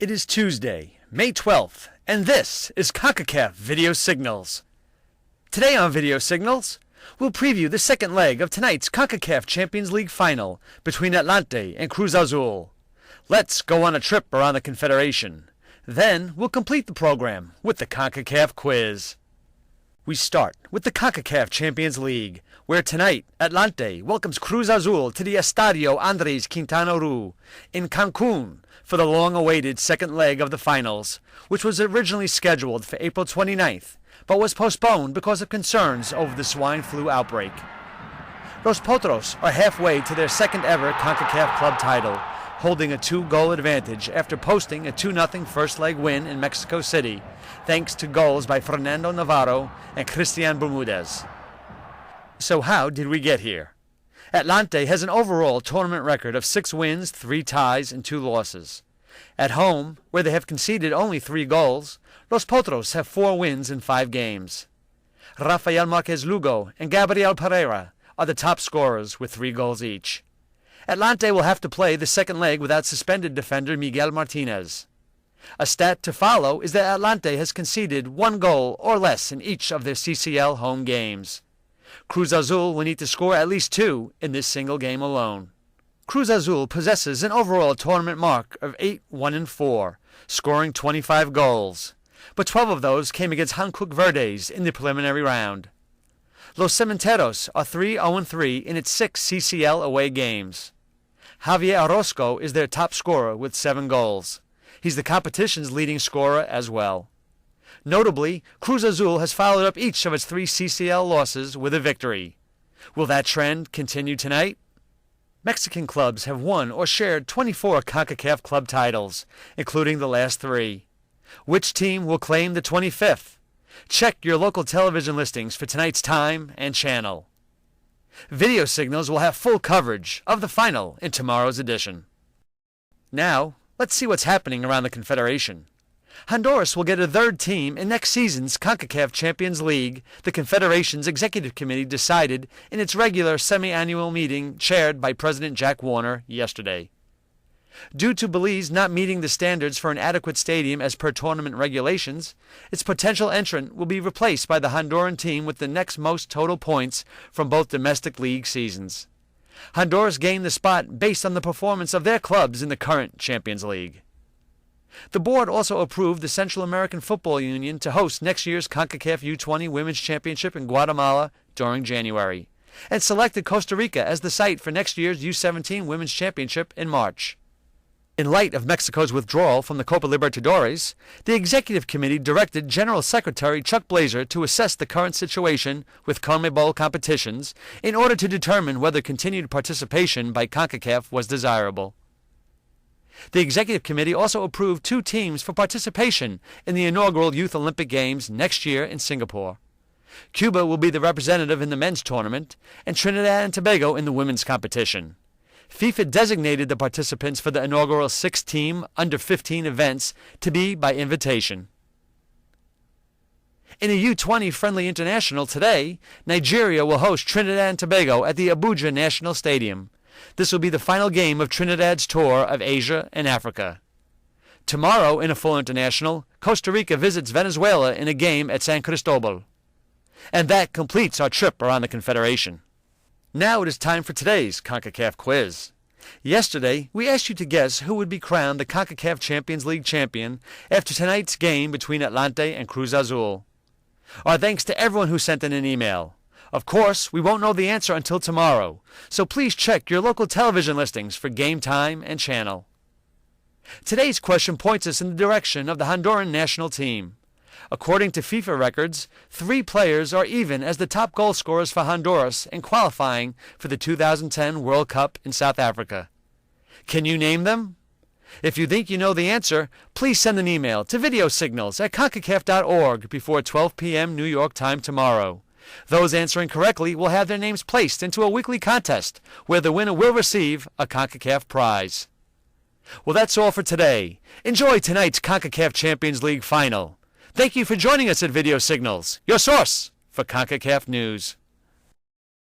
It is Tuesday, May 12th, and this is CONCACAF Video Signals. Today on Video Signals, we'll preview the second leg of tonight's CONCACAF Champions League final between Atlante and Cruz Azul. Let's go on a trip around the Confederation. Then we'll complete the program with the CONCACAF Quiz. We start with the CONCACAF Champions League, where tonight Atlante welcomes Cruz Azul to the Estadio Andrés Quintana Roo in Cancun for the long-awaited second leg of the finals, which was originally scheduled for April 29th, but was postponed because of concerns over the swine flu outbreak. Los Potros are halfway to their second-ever CONCACAF club title, holding a 2-goal advantage after posting a 2-0 first-leg win in Mexico City, thanks to goals by Fernando Navarro and Cristian Bermudez. So how did we get here? Atlante has an overall tournament record of 6 wins, 3 ties, and 2 losses. At home, where they have conceded only 3 goals, Los Potros have 4 wins in 5 games. Rafael Marquez Lugo and Gabriel Pereira are the top scorers with 3 goals each. Atlante will have to play the second leg without suspended defender Miguel Martinez. A stat to follow is that Atlante has conceded 1 goal or less in each of their CCL home games. Cruz Azul will need to score at least 2 in this single game alone. Cruz Azul possesses an overall tournament mark of 8-1-4, scoring 25 goals, but 12 of those came against Hankook Verdes in the preliminary round. Los Cementeros are 3-0-3 in its 6 CCL away games. Javier Orozco is their top scorer with 7 goals. He's the competition's leading scorer as well. Notably, Cruz Azul has followed up each of its 3 CCL losses with a victory. Will that trend continue tonight? Mexican clubs have won or shared 24 CONCACAF club titles, including the last 3. Which team will claim the 25th? Check your local television listings for tonight's time and channel. Video Signals will have full coverage of the final in tomorrow's edition. Now, let's see what's happening around the Confederation. Honduras will get a 3rd team in next season's CONCACAF Champions League, the Confederation's Executive Committee decided in its regular semi-annual meeting chaired by President Jack Warner yesterday. Due to Belize not meeting the standards for an adequate stadium as per tournament regulations, its potential entrant will be replaced by the Honduran team with the next most total points from both domestic league seasons. Honduras gained the spot based on the performance of their clubs in the current Champions League. The board also approved the Central American Football Union to host next year's CONCACAF U20 Women's Championship in Guatemala during January, and selected Costa Rica as the site for next year's U17 Women's Championship in March. In light of Mexico's withdrawal from the Copa Libertadores, the Executive Committee directed General Secretary Chuck Blazer to assess the current situation with CONMEBOL competitions in order to determine whether continued participation by CONCACAF was desirable. The Executive Committee also approved 2 teams for participation in the inaugural Youth Olympic Games next year in Singapore. Cuba will be the representative in the men's tournament, and Trinidad and Tobago in the women's competition. FIFA designated the participants for the inaugural 6-team under-15 events to be by invitation. In a U20 friendly international today, Nigeria will host Trinidad and Tobago at the Abuja National Stadium. This will be the final game of Trinidad's tour of Asia and Africa. Tomorrow, in a full international, Costa Rica visits Venezuela in a game at San Cristobal. And that completes our trip around the Confederation. Now it is time for today's CONCACAF Quiz. Yesterday, we asked you to guess who would be crowned the CONCACAF Champions League champion after tonight's game between Atlante and Cruz Azul. Our thanks to everyone who sent in an email. Of course, we won't know the answer until tomorrow, so please check your local television listings for game time and channel. Today's question points us in the direction of the Honduran national team. According to FIFA records, 3 players are even as the top goal scorers for Honduras in qualifying for the 2010 World Cup in South Africa. Can you name them? If you think you know the answer, please send an email to VideoSignals@CONCACAF.org before 12 p.m. New York time tomorrow. Those answering correctly will have their names placed into a weekly contest where the winner will receive a CONCACAF prize. Well, that's all for today. Enjoy tonight's CONCACAF Champions League final. Thank you for joining us at Video Signals, your source for CONCACAF news.